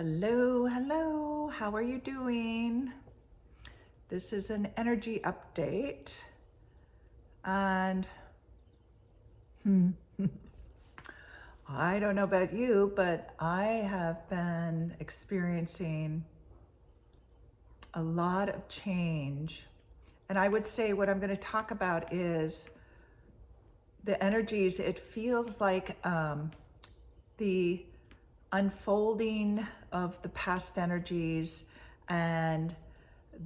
Hello, hello. How are you doing? This is an energy update. And I don't know about you, but I have been experiencing a lot of change. And I would say what I'm going to talk about is the energies. It feels like the unfolding of the past energies and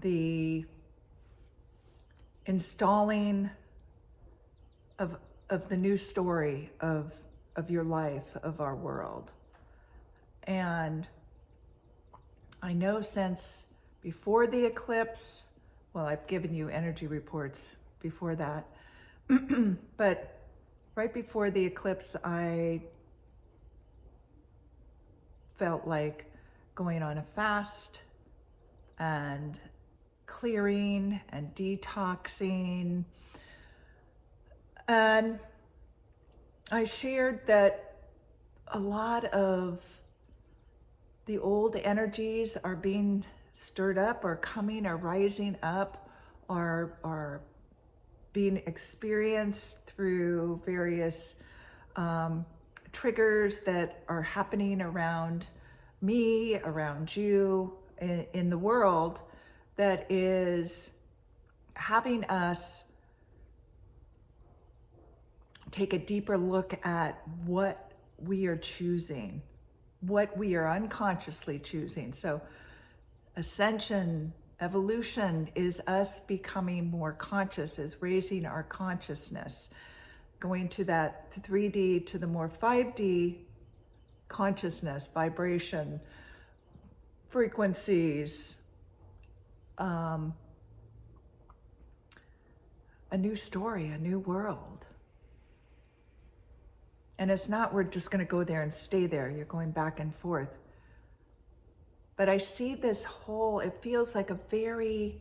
the installing of the new story of your life, of our world. And I know since before the eclipse, well, I've given you energy reports before that, but right before the eclipse, I felt like going on a fast and clearing and detoxing. And I shared that a lot of the old energies are being stirred up or coming or rising up or being experienced through various triggers that are happening around me, around you, in the world, that is having us take a deeper look at what we are choosing, what we are unconsciously choosing. So ascension, evolution is us becoming more conscious, is raising our consciousness, going to that 3D to the more 5D consciousness, vibration, frequencies, a new story, a new world. And it's not we're just going to go there and stay there. You're going back and forth. But I see this whole, it feels like a very,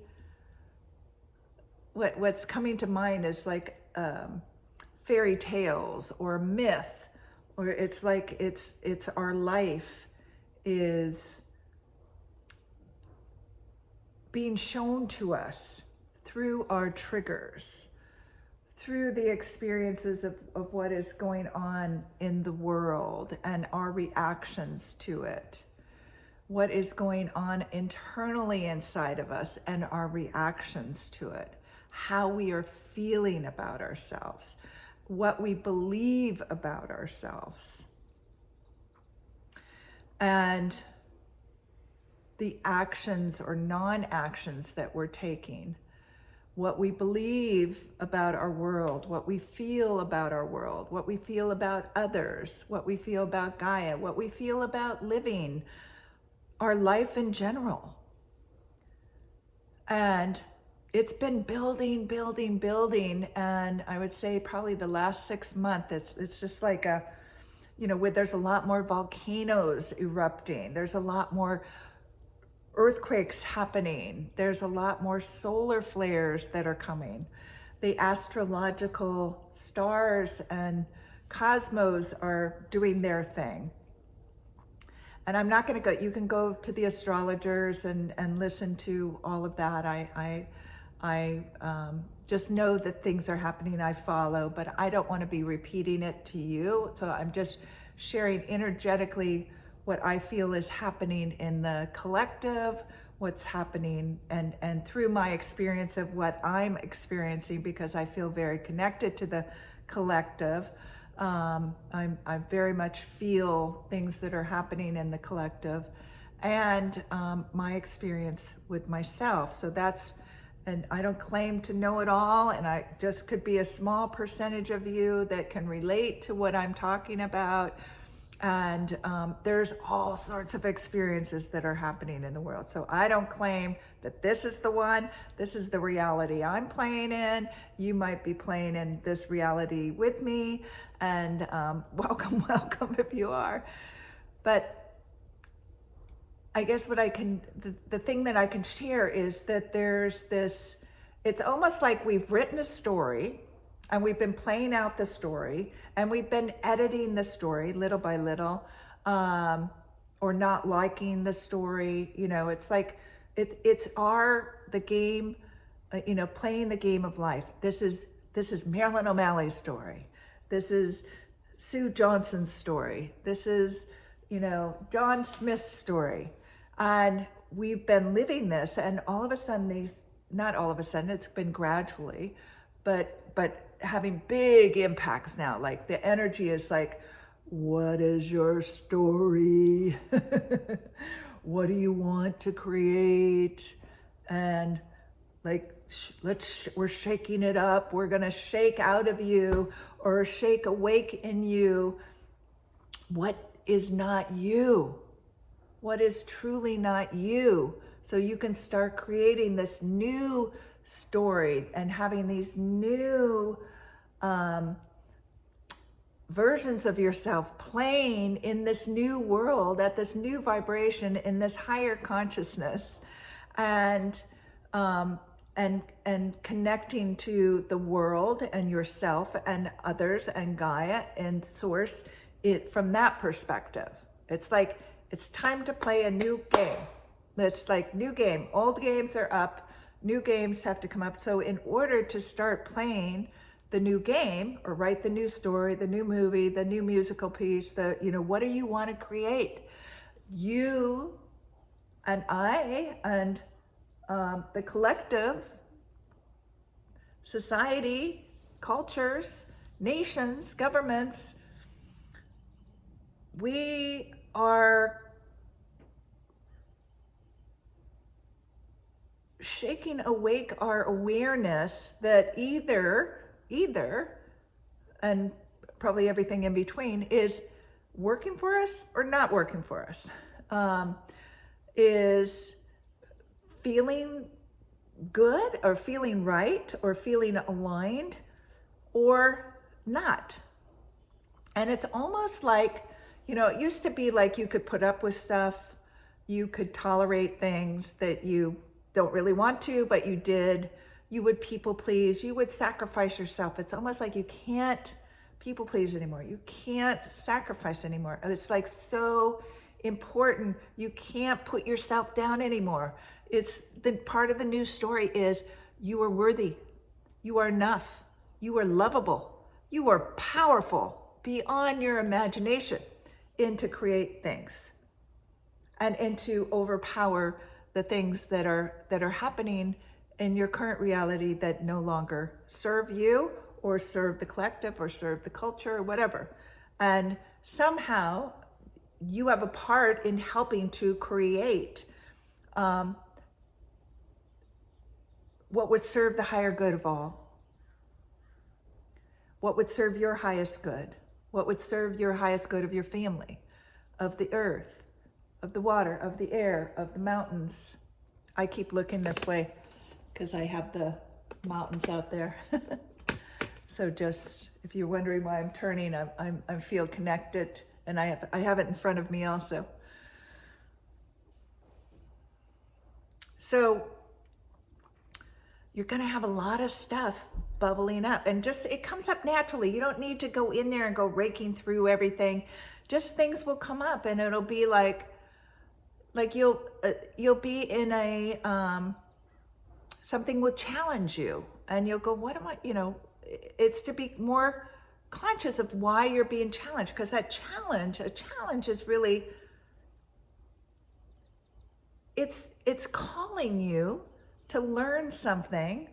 what's coming to mind is like fairy tales or myth, or it's like it's our life is being shown to us through our triggers, through the experiences of what is going on in the world and our reactions to it, what is going on internally inside of us and our reactions to it, how we are feeling about ourselves, what we believe about ourselves, and the actions or non-actions that we're taking, what we believe about our world, what we feel about our world, what we feel about others, what we feel about Gaia, what we feel about living our life in general. And it's been building, and I would say probably the last 6 months, it's just like there's a lot more volcanoes erupting, there's a lot more earthquakes happening, there's a lot more solar flares that are coming. The astrological stars and cosmos are doing their thing. And I'm not going to go, you can go to the astrologers and listen to all of that. I just know that things are happening, I follow, but I don't want to be repeating it to you. So I'm just sharing energetically what I feel is happening in the collective, what's happening, and through my experience of what I'm experiencing, because I feel very connected to the collective. I very much feel things that are happening in the collective, and my experience with myself. So that's, and I don't claim to know it all, and I just could be a small percentage of you that can relate to what I'm talking about. And there's all sorts of experiences that are happening in the world. So I don't claim that this is the one, this is the reality I'm playing in. You might be playing in this reality with me, and welcome if you are. But I guess what I can, the thing that I can share is that there's this, it's almost like we've written a story, and we've been playing out the story, and we've been editing the story little by little, or not liking the story. You know, it's like, the game, playing the game of life. This is Marilyn O'Malley's story. This is Sue Johnson's story. This is, John Smith's story. And we've been living this, and all of a sudden not all of a sudden, it's been gradually, but having big impacts now. Like the energy is like, what is your story? What do you want to create? And like, we're shaking it up. We're going to shake out of you or shake awake in you what is not you, what is truly not you. So you can start creating this new story and having these new versions of yourself playing in this new world, at this new vibration, in this higher consciousness, and connecting to the world and yourself and others and Gaia and Source, it from that perspective. It's like, it's time to play a new game. It's like new game. Old games are up, new games have to come up. So in order to start playing the new game, or write the new story, the new movie, the new musical piece, what do you want to create? You and I and the collective, society, cultures, nations, governments, we are shaking awake our awareness that either, and probably everything in between, is working for us or not working for us, is feeling good or feeling right or feeling aligned or not. And it's almost like, it used to be like you could put up with stuff, you could tolerate things that you don't really want to, but you did. You would people please, you would sacrifice yourself. It's almost like you can't people please anymore. You can't sacrifice anymore. And it's like so important. You can't put yourself down anymore. It's the part of the new story is you are worthy. You are enough. You are lovable. You are powerful beyond your imagination, and to create things and to overpower the things that are happening in your current reality that no longer serve you or serve the collective or serve the culture or whatever. And somehow you have a part in helping to create what would serve the higher good of all, what would serve your highest good, what would serve your highest good of your family, of the earth, of the water, of the air, of the mountains. I keep looking this way because I have the mountains out there. So just, if you're wondering why I'm turning, I feel connected, and I have it in front of me also. So you're going to have a lot of stuff bubbling up, and just it comes up naturally. You don't need to go in there and go raking through everything. Just things will come up, and it'll be like you'll be in a something will challenge you, and you'll go, what am I, it's to be more conscious of why you're being challenged, because a challenge is really, it's calling you to learn something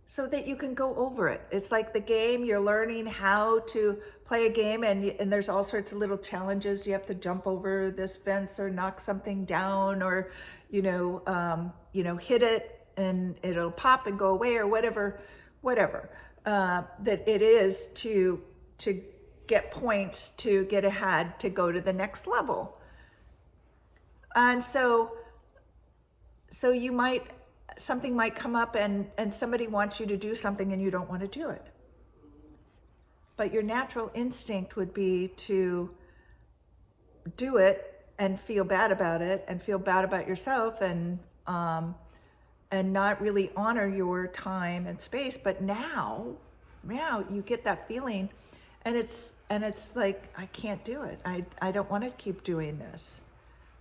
so that you can go over it. It's like the game, you're learning how to play a game, and there's all sorts of little challenges. You have to jump over this fence or knock something down, or hit it and it'll pop and go away, or whatever that it is to get points, to get ahead, to go to the next level. And so something might come up and somebody wants you to do something and you don't want to do it. But your natural instinct would be to do it and feel bad about it and feel bad about yourself and not really honor your time and space. But now you get that feeling, and it's like, I can't do it. I don't want to keep doing this.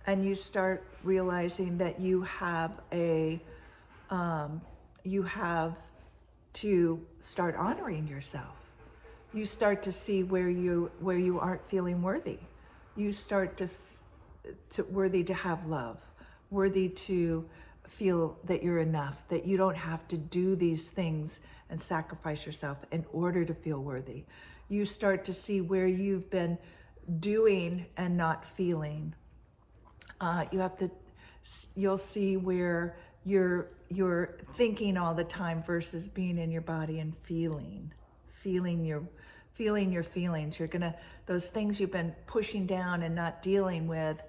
and you start realizing that you have you have to start honoring yourself. You start to see where you aren't feeling worthy. You start to worthy to have love, worthy to feel that you're enough, that you don't have to do these things and sacrifice yourself in order to feel worthy. You start to see where you've been doing and not feeling. You'll see where you're thinking all the time versus being in your body and feeling your feelings. Those things you've been pushing down and not dealing with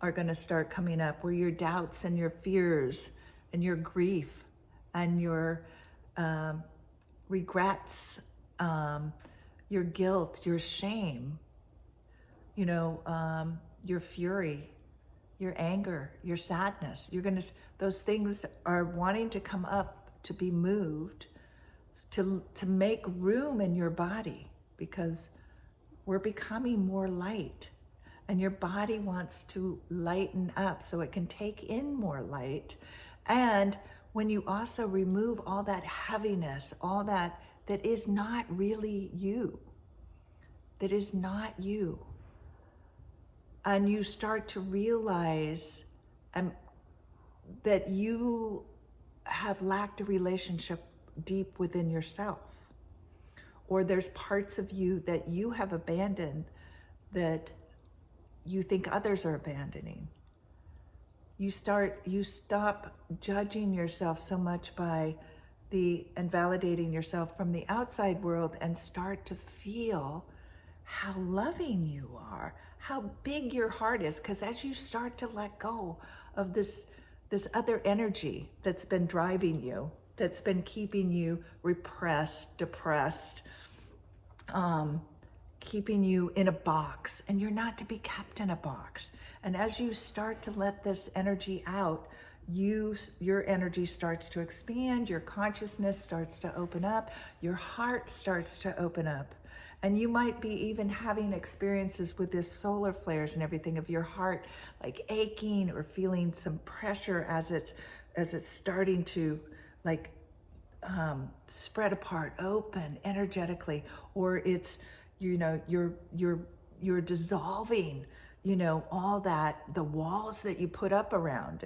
are gonna start coming up, where your doubts and your fears and your grief and your regrets, your guilt, your shame, your fury, your anger, your sadness. Those things are wanting to come up, to be moved, to make room in your body, because we're becoming more light, and your body wants to lighten up so it can take in more light. And when you also remove all that heaviness, all that is not really you, that is not you, and you start to realize that you have lacked a relationship deep within yourself, or there's parts of you that you have abandoned that you think others are abandoning. You stop judging yourself so much and validating yourself from the outside world, and start to feel how loving you are, how big your heart is. Because as you start to let go of this other energy that's been driving you, that's been keeping you repressed, depressed, keeping you in a box, and you're not to be kept in a box. And as you start to let this energy out, your energy starts to expand, your consciousness starts to open up, your heart starts to open up. And you might be even having experiences with this solar flares and everything of your heart, like aching or feeling some pressure as it's starting to spread apart, open energetically, or it's you're dissolving all that, the walls that you put up around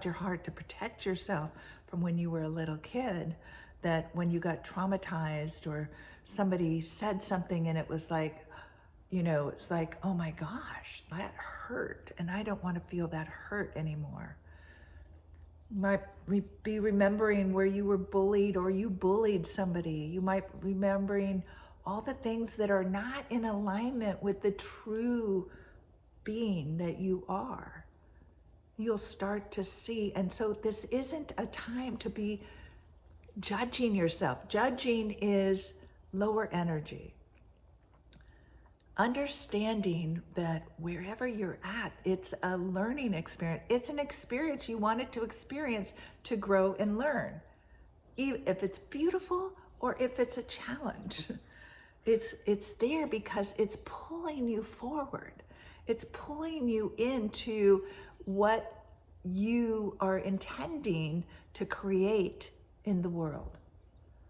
your heart to protect yourself from when you were a little kid, that when you got traumatized or somebody said something and it was like, it's like, oh my gosh, that hurt, and I don't want to feel that hurt anymore. You might be remembering where you were bullied or you bullied somebody. You might be remembering all the things that are not in alignment with the true being that you are. You'll start to see. And so this isn't a time to be judging yourself. Judging is lower energy. Understanding that wherever you're at, it's a learning experience. It's an experience you wanted to experience to grow and learn. If it's beautiful or if it's a challenge, it's there because it's pulling you forward. It's pulling you into what you are intending to create in the world,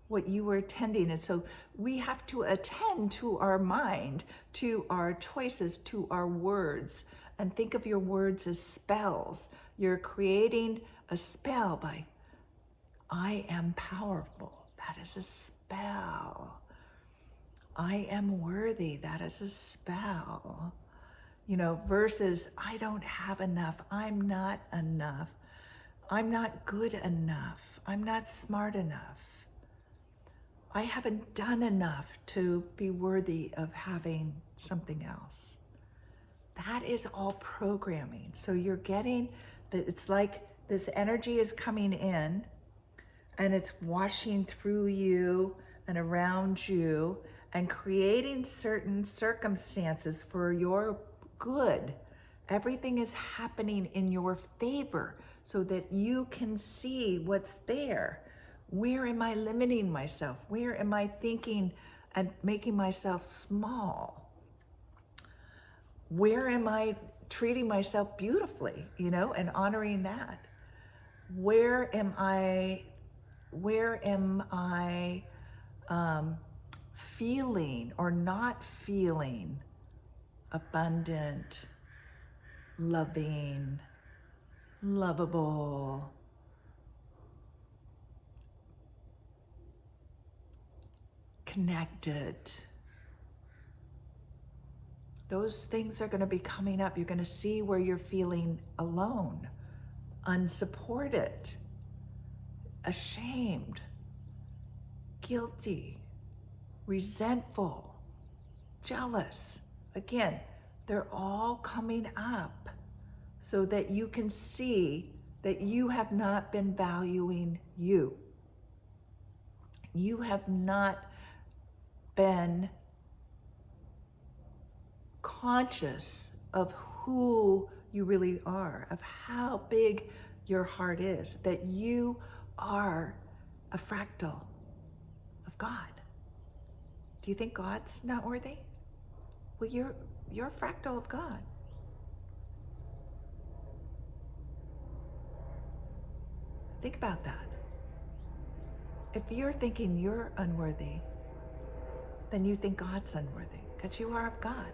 what you were attending. And so we have to attend to our mind, to our choices, to our words, and think of your words as spells. You're creating a spell by, I am powerful. That is a spell. I am worthy. That is a spell. Versus I don't have enough. I'm not enough. I'm not good enough. I'm not smart enough. I haven't done enough to be worthy of having something else. That is all programming. So you're getting that, it's like this energy is coming in and it's washing through you and around you and creating certain circumstances for your good. Everything is happening in your favor so that you can see what's there. Where am I limiting myself? Where am I thinking and making myself small? Where am I treating myself beautifully, you know, and honoring that? Where am I feeling or not feeling abundant, loving, lovable, connected? Those things are going to be coming up. You're going to see where you're feeling alone, unsupported, ashamed, guilty, resentful, jealous. Again, they're all coming up so that you can see that you have not been valuing you. You have not been conscious of who you really are, of how big your heart is, that you are a fractal of God. Do you think God's not worthy? Well, you're a fractal of God. Think about that. If you're thinking you're unworthy, then you think God's unworthy, because you are of God.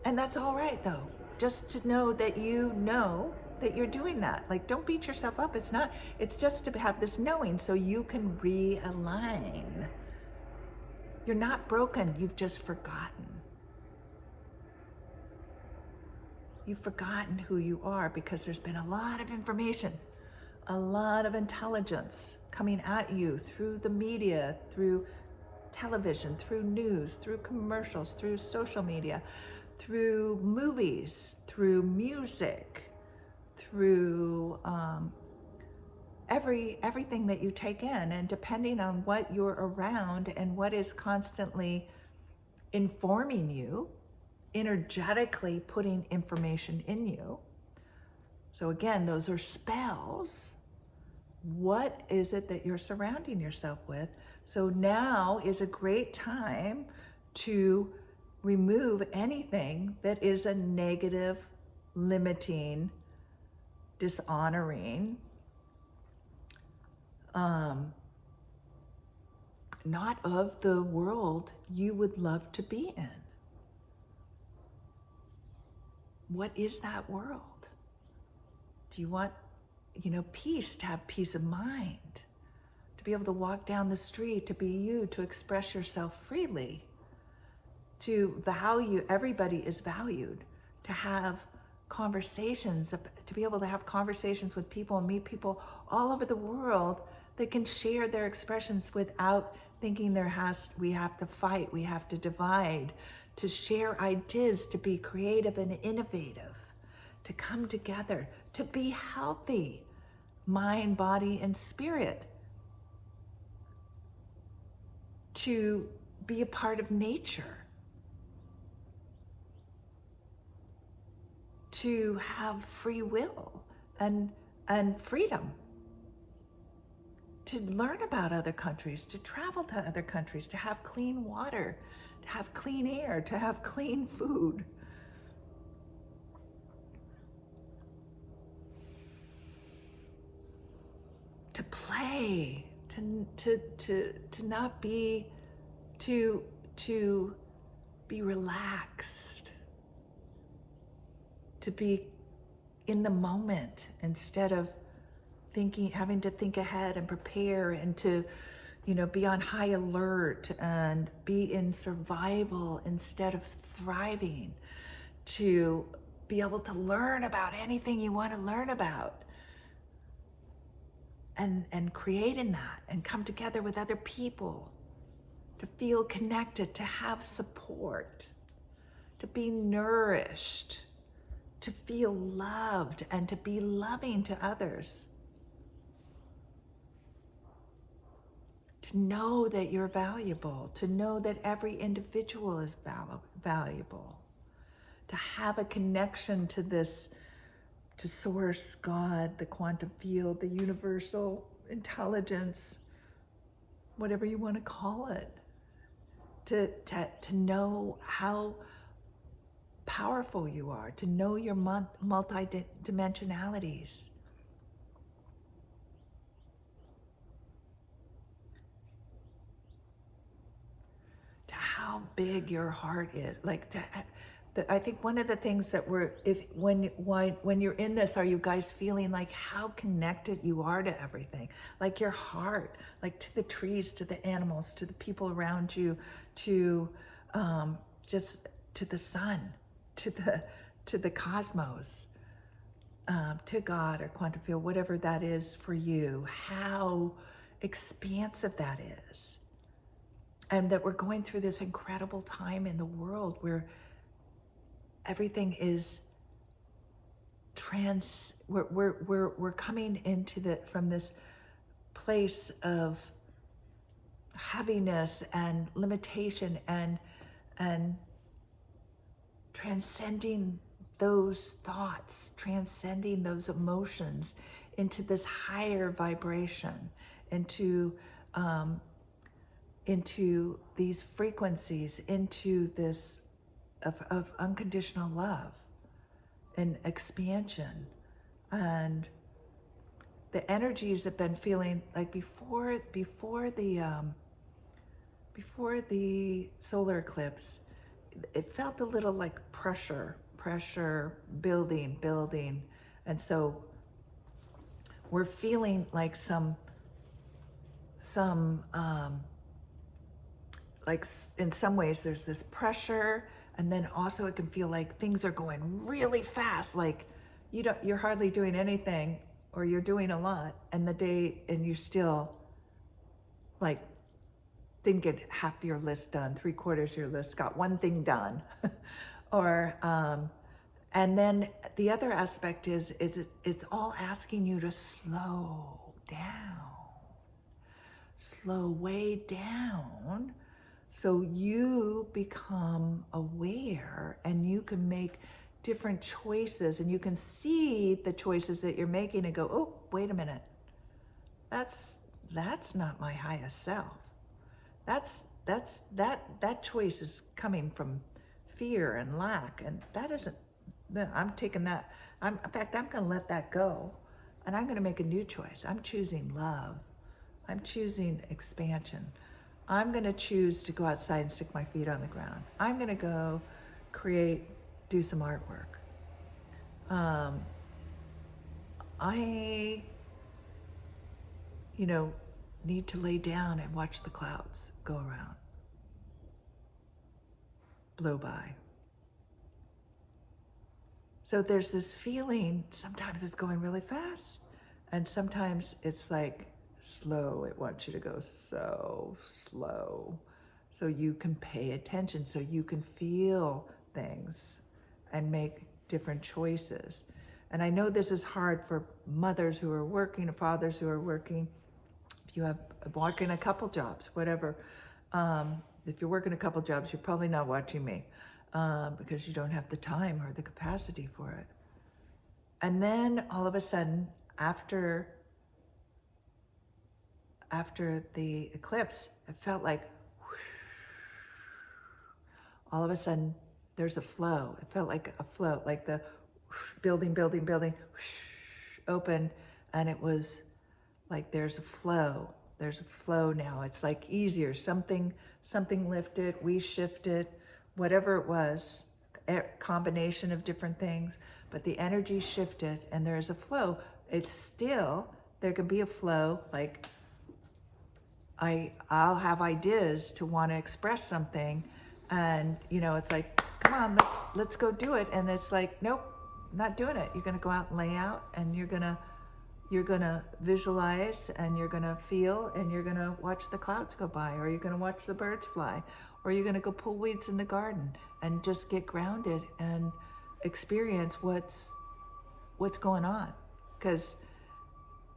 And that's all right, though. Just to know that you're doing that. Like, don't beat yourself up. It's just to have this knowing so you can realign. You're not broken, you've just forgotten. You've forgotten who you are because there's been a lot of information, a lot of intelligence coming at you through the media, through television, through news, through commercials, through social media, through movies, through music, through everything that you take in. And depending on what you're around and what is constantly informing you, energetically putting information in you. So again, those are spells. What is it that you're surrounding yourself with? So now is a great time to remove anything that is a negative, limiting, dishonoring, not of the world you would love to be in. What is that world? Do you want, peace, to have peace of mind, to be able to walk down the street, to be you, to express yourself freely, to value, everybody is valued, to have conversations, to be able to have conversations with people and meet people all over the world that can share their expressions without thinking we have to fight, we have to divide, to share ideas, to be creative and innovative, to come together, to be healthy, mind, body, and spirit, to be a part of nature, to have free will and freedom, to learn about other countries, to travel to other countries, to have clean water, to have clean air, to have clean food. To play, to not be, to be relaxed, to be in the moment instead of having to think ahead and prepare, and to, be on high alert and be in survival instead of thriving, to be able to learn about anything you want to learn about, and create in that, and come together with other people, to feel connected, to have support, to be nourished, to feel loved, and to be loving to others. To know that you're valuable, to know that every individual is valuable, to have a connection to this, to source, God, the quantum field, the universal intelligence, whatever you want to call it, to know how powerful you are, to know your multi-dimensionalities. To how big your heart is. Like, I think one of the things that when you're in this, are you guys feeling like how connected you are to everything? Like your heart, like to the trees, to the animals, to the people around you, to just to the sun, to the cosmos, to God or quantum field, whatever that is for you. How expansive that is, and that we're going through this incredible time in the world where everything is we're coming into from this place of heaviness and limitation and transcending those thoughts, transcending those emotions into this higher vibration, into these frequencies, into this of unconditional love and expansion. And the energies have been feeling like before the solar eclipse, it felt a little like pressure building. And so we're feeling like some like in some ways there's this pressure, and then also it can feel like things are going really fast, like you're hardly doing anything, or you're doing a lot, and you still like didn't get half your list done, 3/4 of your list, got one thing done. Or and then the other aspect is it's all asking you to slow way down, so you become aware and you can make different choices, and you can see the choices that you're making and go, oh, wait a minute, that's not my highest self. That choice is coming from fear and lack, and that isn't. I'm taking that. In fact, I'm going to let that go, and I'm going to make a new choice. I'm choosing love. I'm choosing expansion. I'm going to choose to go outside and stick my feet on the ground. I'm going to go do some artwork. I need to lay down and watch the clouds go around, blow by. So there's this feeling, sometimes it's going really fast, and sometimes it's like slow. It wants you to go so slow, so you can pay attention, so you can feel things and make different choices. And I know this is hard for mothers who are working, or fathers who are working. If you have working a couple jobs, whatever. If you're working a couple jobs, you're probably not watching me because you don't have the time or the capacity for it. And then all of a sudden, after the eclipse, it felt like all of a sudden there's a flow. It felt like a flow, like the building, open, and it was like there's a flow. There's a flow now. It's like easier. Something lifted, we shifted, whatever it was, a combination of different things, but the energy shifted and there's a flow. It's still, there can be a flow, like I'll have ideas to want to express something, and it's like, come on, let's go do it. And it's like, nope, I'm not doing it. You're gonna go out and lay out, and you're gonna visualize, and you're gonna feel, and you're gonna watch the clouds go by, or you're gonna watch the birds fly, or you're gonna go pull weeds in the garden and just get grounded and experience what's going on. Because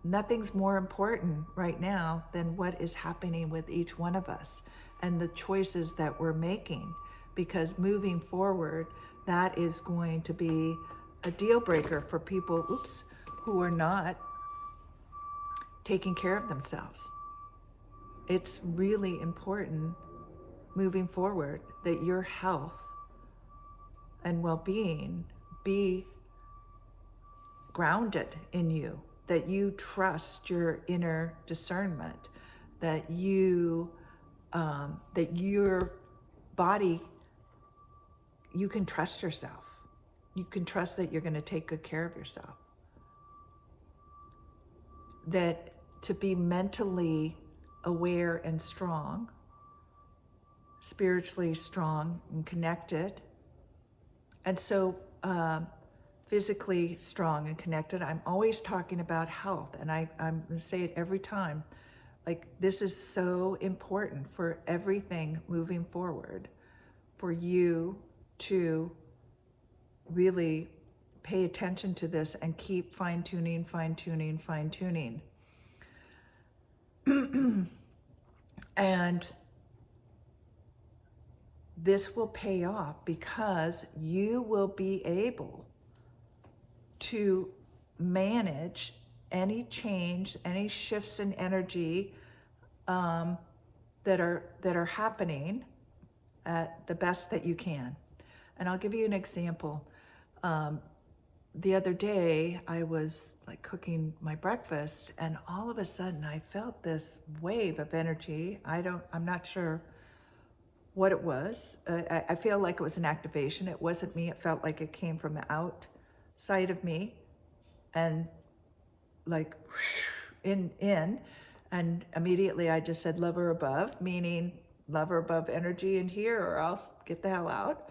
nothing's more important right now than what is happening with each one of us and the choices that we're making. Because moving forward, that is going to be a deal breaker for people, who are not taking care of themselves. It's really important moving forward that your health and well-being be grounded in you, that you trust your inner discernment, that that your body, you can trust yourself. You can trust that you're going to take good care of yourself. That to be mentally aware and strong, spiritually strong and connected, and so physically strong and connected. I'm always talking about health, and I'm going to say it every time. Like, this is so important for everything moving forward, for you to really pay attention to this and keep fine-tuning, fine-tuning, fine-tuning. And this will pay off because you will be able to manage any change, any shifts in energy that are happening at the best that you can. And I'll give you an example. The other day I was like cooking my breakfast, and all of a sudden I felt this wave of energy. I'm not sure what it was. I feel like it was an activation. It wasn't me. It felt like it came from the outside of me, and like in, and immediately I just said lover above, meaning lover above energy in here, or else get the hell out.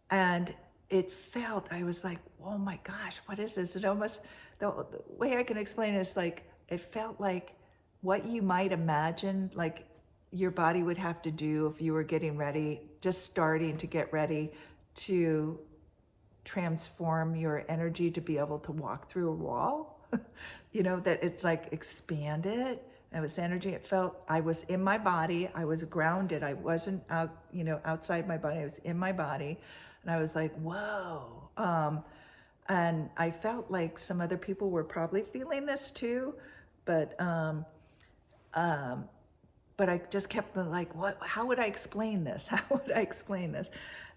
And it felt, I was like, oh my gosh, what is this? It almost, the way I can explain it is like, it felt like what you might imagine, like your body would have to do if you were getting ready, just starting to get ready to transform your energy to be able to walk through a wall. That it's like expanded. It was energy. It felt, I was in my body. I was grounded. I wasn't out, outside my body. I was in my body. And I was like, whoa. And I felt like some other people were probably feeling this too, but I just kept like, how would I explain this? How would I explain this?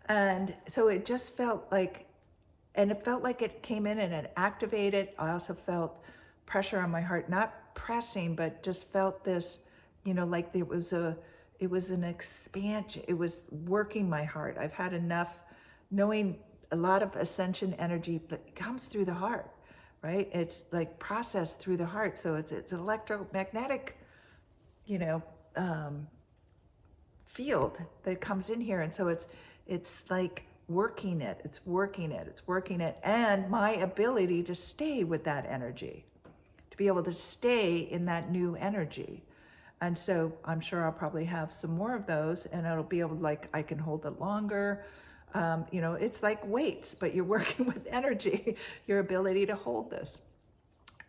And so it just felt like, and it felt like it came in and it activated. I also felt pressure on my heart, not pressing, but just felt this, like it was an expansion. It was working my heart. I've had enough knowing a lot of ascension energy that comes through the heart, right? It's like processed through the heart. So it's electromagnetic, field that comes in here. And so it's like working it, it's working it. And my ability to stay with that energy, to be able to stay in that new energy. And so I'm sure I'll probably have some more of those, and it'll be able to, like, I can hold it longer. It's like weights, but you're working with energy, your ability to hold this.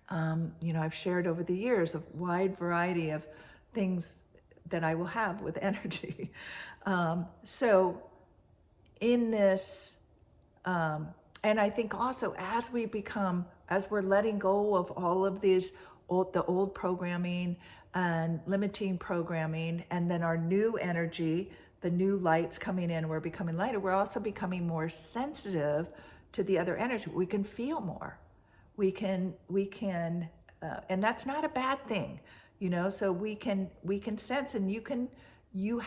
I've shared over the years a wide variety of things that I will have with energy. So in this, and I think also as we're letting go of all of the old programming and limiting programming, and then our new energy, the new light's coming in, we're becoming lighter, we're also becoming more sensitive to the other energy. We can feel more. We can, and that's not a bad thing, so we can sense, and you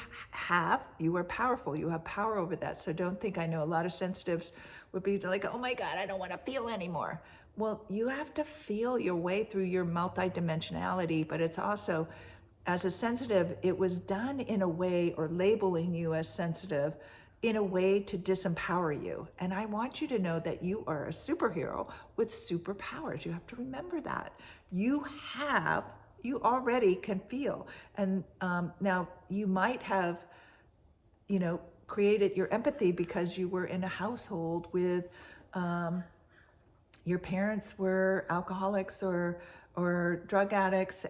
are powerful. You have power over that. So don't think, I know a lot of sensitives would be like, oh my God, I don't want to feel anymore. Well, you have to feel your way through your multidimensionality, but it's also, as a sensitive, it was done in a way, or labeling you as sensitive in a way to disempower you. And I want you to know that you are a superhero with superpowers. You have to remember that. You already can feel. And now you might have, created your empathy because you were in a household with, your parents were alcoholics or drug addicts,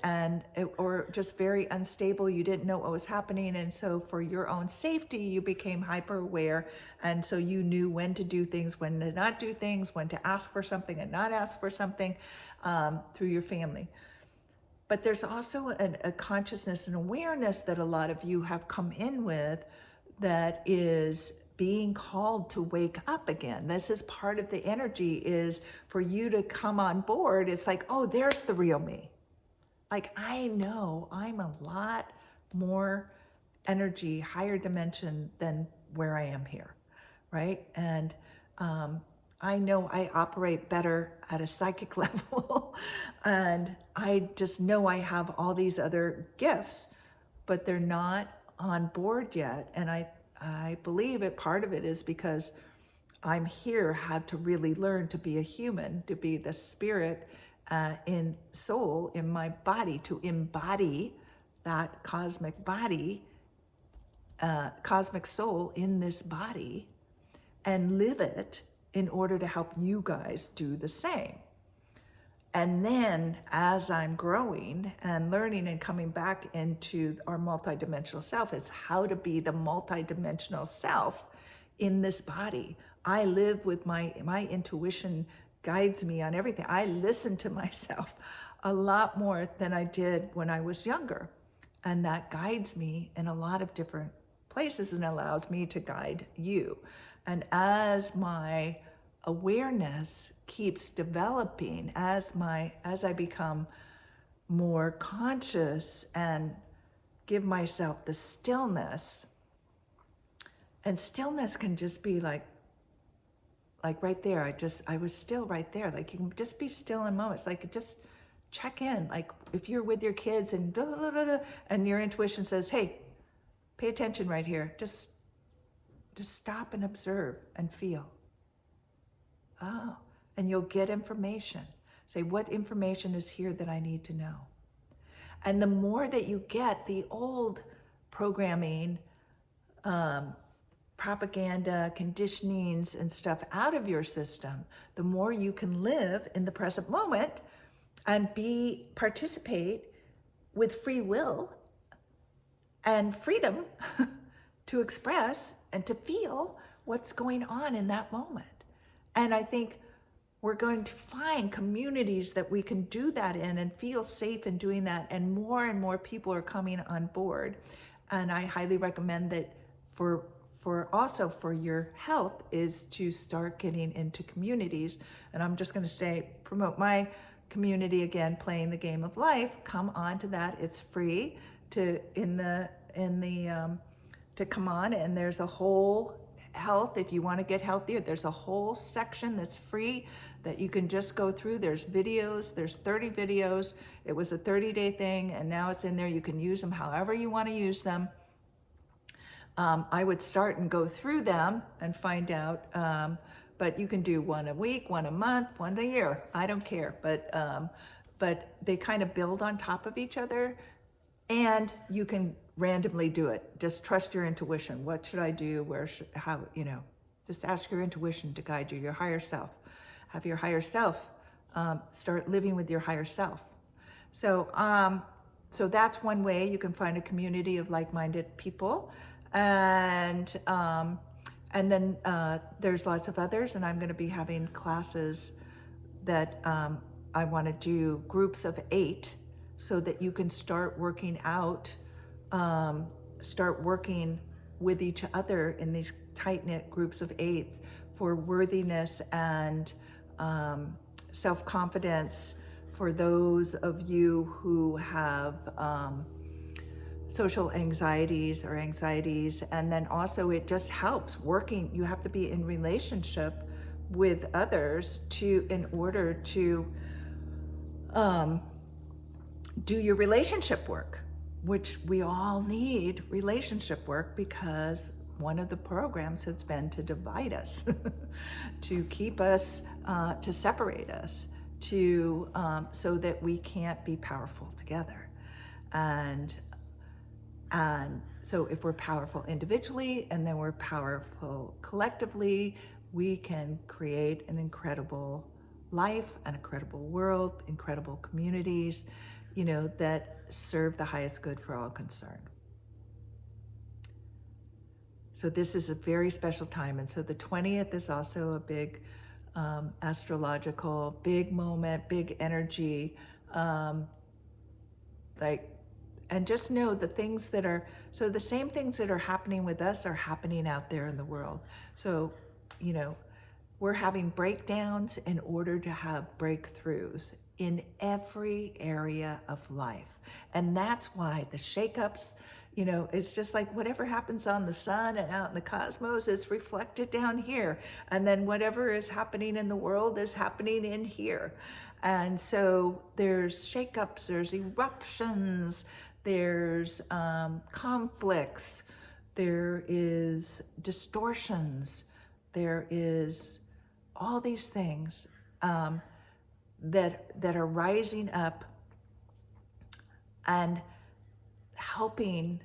or just very unstable. You didn't know what was happening. And so for your own safety, you became hyper aware. And so you knew when to do things, when to not do things, when to ask for something and not ask for something, through your family. But there's also a consciousness and awareness that a lot of you have come in with that is being called to wake up again. This is part of the energy, is for you to come on board. It's like, oh, there's the real me. Like, I know I'm a lot more energy, higher dimension than where I am here, right? And I know I operate better at a psychic level. And I just know I have all these other gifts, but they're not on board yet. And I believe part of it is because I'm here, had to really learn to be a human, to be the spirit in soul in my body, to embody that cosmic body, cosmic soul in this body, and live it in order to help you guys do the same. And then as I'm growing and learning and coming back into our multidimensional self, it's how to be the multidimensional self in this body. I live with my intuition guides me on everything. I listen to myself a lot more than I did when I was younger. And that guides me in a lot of different places and allows me to guide you. And as my awareness keeps developing, as I become more conscious and give myself the stillness, and stillness can just be like right there. I was still right there. Like, you can just be still in moments. Like, just check in. Like, if you're with your kids and blah, blah, blah, blah, and your intuition says, hey, pay attention right here. Just stop and observe and feel. Oh, and you'll get information. Say, what information is here that I need to know? And the more that you get the old programming, propaganda, conditionings, and stuff out of your system, the more you can live in the present moment and participate with free will and freedom to express and to feel what's going on in that moment. And I think we're going to find communities that we can do that in and feel safe in doing that. And more people are coming on board. And I highly recommend that for your health is to start getting into communities. And I'm just going to promote my community again, Playing the Game of Life. Come on to that. It's free to come on, and there's a whole health. If you want to get healthier, there's a whole section that's free that you can just go through. There's videos, there's 30 videos. It was a 30-day thing, and now it's in there. You can use them however you want to use them. I would start and go through them and find out, but you can do one a week, one a month, one a year. I don't care, but they kind of build on top of each other, and you can randomly do it. Just trust your intuition. What should I do? How, just ask your intuition to guide you, your higher self. Have your higher self, start living with your higher self. So that's one way you can find a community of like-minded people. And then there's lots of others, and I'm going to be having classes that I want to do groups of 8 so that you can start working out, start working with each other in these tight-knit groups of 8 for worthiness and self-confidence for those of you who have social anxieties or anxieties. And then also it just helps working. You have to be in relationship with others in order to do your relationship work, which we all need relationship work, because one of the programs has been to divide us, to keep us, to separate us, so that we can't be powerful together. And so if we're powerful individually and then we're powerful collectively, we can create an incredible life, an incredible world, incredible communities, that serve the highest good for all concerned. So this is a very special time. And so the 20th is also a big astrological, big moment, big energy, And just know the things that are, so the same things that are happening with us are happening out there in the world. So, you know, we're having breakdowns in order to have breakthroughs in every area of life. And that's why the shakeups, you know, it's just like whatever happens on the sun and out in the cosmos is reflected down here. And then whatever is happening in the world is happening in here. And so there's shakeups, there's eruptions, there's conflicts, there is distortions, there is all these things that are rising up and helping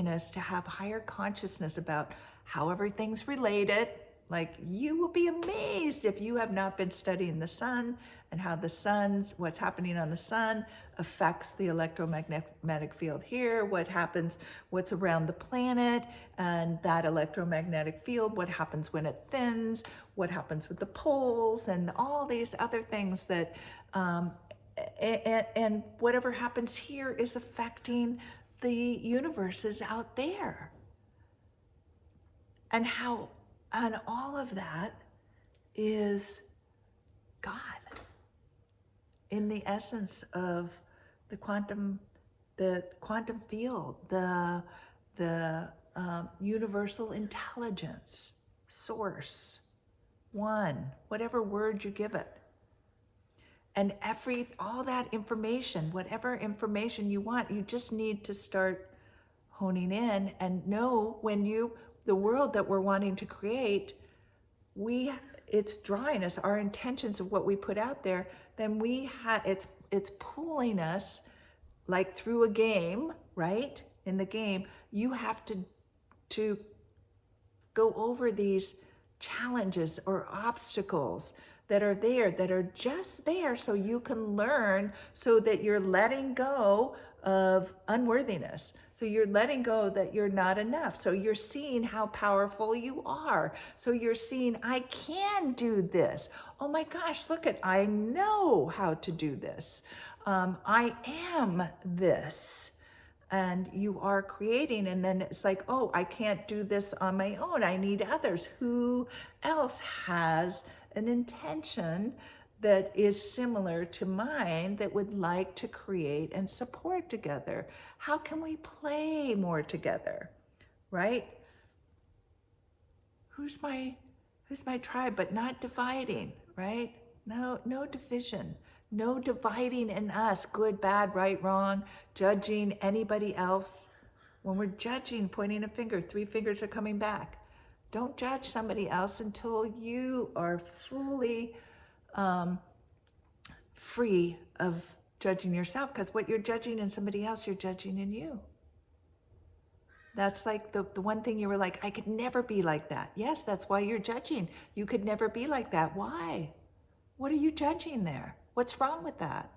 us to have higher consciousness about how everything's related. Like, you will be amazed if you have not been studying the sun and how the sun's, what's happening on the sun affects the electromagnetic field here, what happens, what's around the planet, and that electromagnetic field, what happens when it thins, what happens with the poles, and all these other things that, and whatever happens here is affecting the universes out there. And how, and all of that is God in the essence of the quantum field, the universal intelligence, source, one, whatever word you give it. And all that information, whatever information you want, you just need to start honing in and know the world that we're wanting to create, it's drawing us, our intentions of what we put out there, then it's pulling us like through a game, right? In the game, you have to go over these challenges or obstacles that are just there so you can learn, so that you're letting go of unworthiness. So you're letting go that you're not enough. So you're seeing how powerful you are. So you're seeing, I can do this. Oh my gosh, I know how to do this. I am this. And you are creating, and then it's like, oh, I can't do this on my own. I need others. Who else has an intention that is similar to mine that would like to create and support together? How can we play more together, right? Who's my tribe, but not dividing, right? No division. No dividing in us, good, bad, right, wrong, judging anybody else. When we're judging, pointing a finger, 3 fingers are coming back. Don't judge somebody else until you are fully free of judging yourself, because what you're judging in somebody else, you're judging in you. That's like the one thing you were like, I could never be like that. Yes, that's why you're judging. You could never be like that. Why? What are you judging there? What's wrong with that?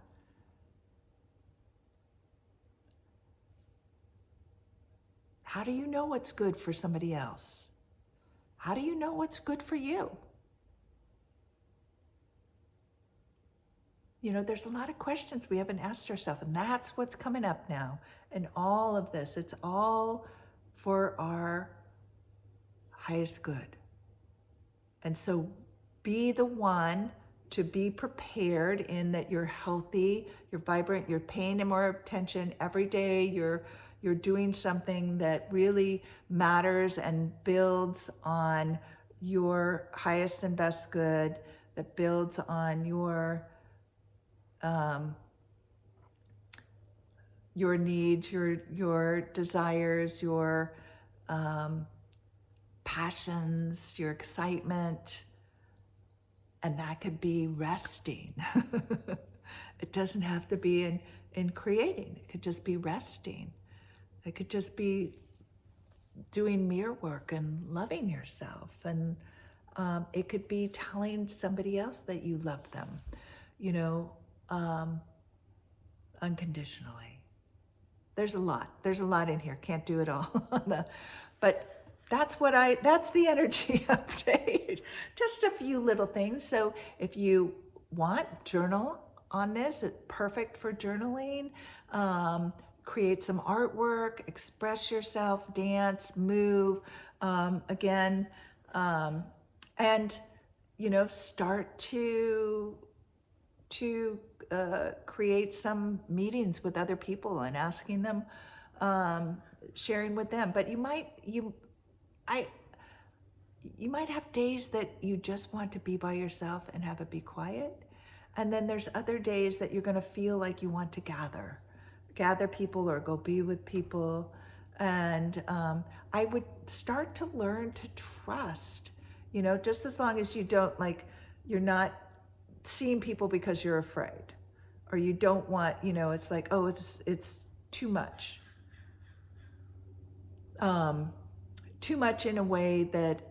How do you know what's good for somebody else? How do you know what's good for you? You know, there's a lot of questions we haven't asked ourselves, and that's what's coming up now. And all of this, it's all for our highest good. And so be the one to be prepared in that you're healthy, you're vibrant, you're paying more attention every day, you're doing something that really matters and builds on your highest and best good, that builds on your needs, your desires, your passions, your excitement. And that could be resting. It doesn't have to be in creating. It could just be resting. It could just be doing mirror work and loving yourself. And it could be telling somebody else that you love them, you know, unconditionally. There's a lot in here. Can't do it all. But that's the energy update. Just a few little things. So if you want, journal on this. It's perfect for journaling. create some artwork, express yourself, dance, move, again, and, you know, start to create some meetings with other people and asking them, sharing with them. But I, you might have days that you just want to be by yourself and have it be quiet. And then there's other days that you're going to feel like you want to gather people or go be with people. And I would start to learn to trust, you know, just as long as you don't, like, you're not seeing people because you're afraid, or you don't want, you know, it's like, oh, it's too much. Too much in a way that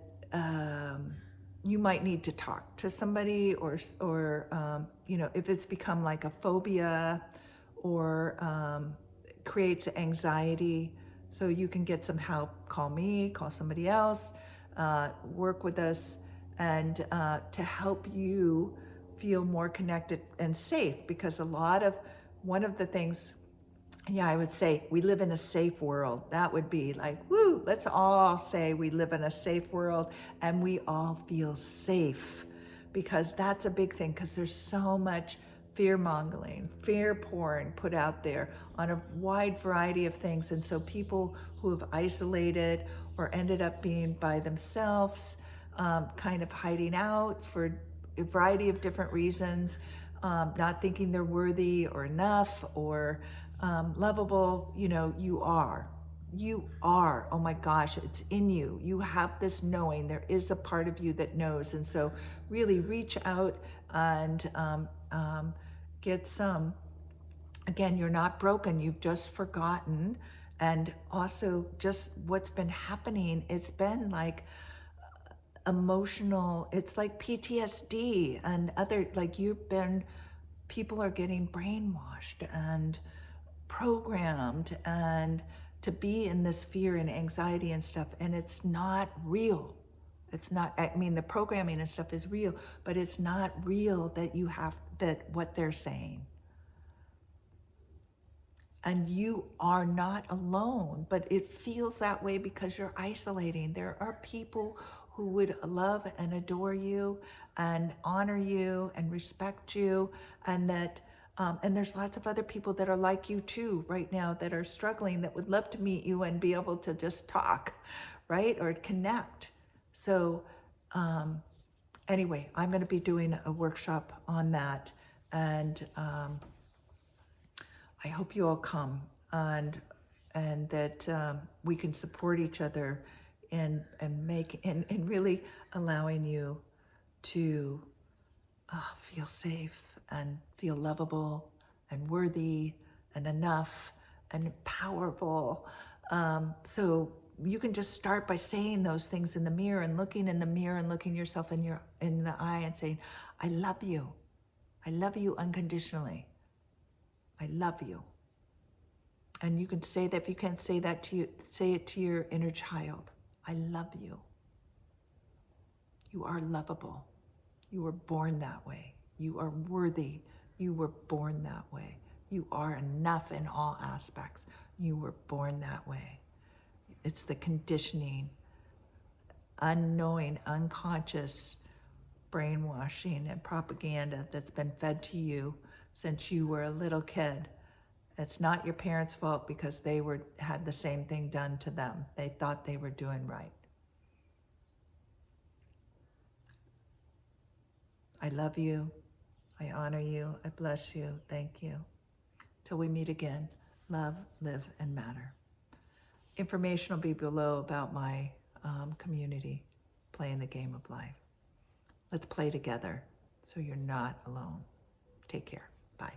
you might need to talk to somebody, or you know, if it's become like a phobia, or creates anxiety, so you can get some help. Call me, call somebody else, work with us, and to help you feel more connected and safe. Because one of the things, yeah, I would say we live in a safe world. That would be like, woo, let's all say we live in a safe world and we all feel safe, because that's a big thing, because there's so much fear mongering, fear porn put out there on a wide variety of things. And so people who have isolated or ended up being by themselves, kind of hiding out for a variety of different reasons, not thinking they're worthy or enough or lovable, you know, you are. You are. Oh my gosh, it's in you. You have this knowing. There is a part of you that knows. And so really reach out and get some. Again, you're not broken. You've just forgotten. And also just what's been happening, it's been like emotional, it's like PTSD and other, like people are getting brainwashed and programmed and to be in this fear and anxiety and stuff, and it's not real. It's not, I mean, the programming and stuff is real, but it's not real that what they're saying. And you are not alone, but it feels that way because you're isolating. There are people who would love and adore you and honor you and respect you, and and there's lots of other people that are like you too right now that are struggling, that would love to meet you and be able to just talk, right, or connect. So anyway, I'm going to be doing a workshop on that, and I hope you all come, and that we can support each other in and really allowing you to feel safe and feel lovable and worthy and enough and powerful. So you can just start by saying those things in the mirror and looking in the mirror and looking yourself in the eye and saying, I love you. I love you unconditionally. I love you. And you can say that. If you can't say that to you, say it to your inner child. I love you. You are lovable. You were born that way. You are worthy. You were born that way. You are enough in all aspects. You were born that way. It's the conditioning, unknowing, unconscious brainwashing and propaganda that's been fed to you since you were a little kid. It's not your parents' fault, because they had the same thing done to them. They thought they were doing right. I love you. I honor you. I bless you. Thank you. Till we meet again, love, live, and matter. Information will be below about my community, Playing the Game of Life. Let's play together so you're not alone. Take care. Bye.